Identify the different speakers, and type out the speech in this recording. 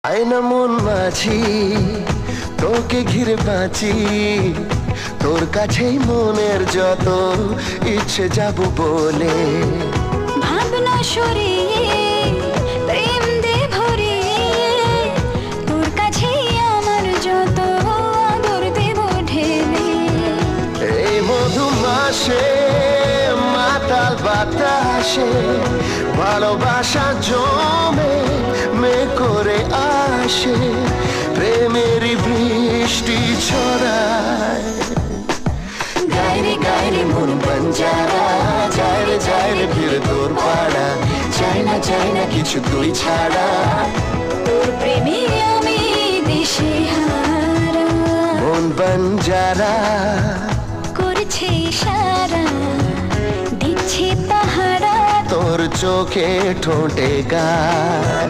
Speaker 1: আয়না মন মাঝি তোকে ঘিরে বাঁচি, তোর কাছেই মনের যত ইচ্ছে যাব বলে।
Speaker 2: ভাবনা সরিয়ে প্রেম দে ভরিয়ে, তোর কাছেই আমার যত আদর দেব ঢেলে।
Speaker 1: এই মধু মাসে মাতাল বাতাসে ভালোবাসা জমে মে করে আসে, প্রেমেরই বৃষ্টি ছড়ায়। গায়রে গায়রে মন বঞ্জারা, যায় রে ফিরে তোর পাড়া, চাই না কিছু তুই ছাড়া।
Speaker 2: তোর প্রেমে আমি দিশে হারা,
Speaker 1: মন বঞ্জারা
Speaker 2: করছে ইশারা, দিচ্ছে পাহারা।
Speaker 1: তোর চোখে ঠোঁটে গান,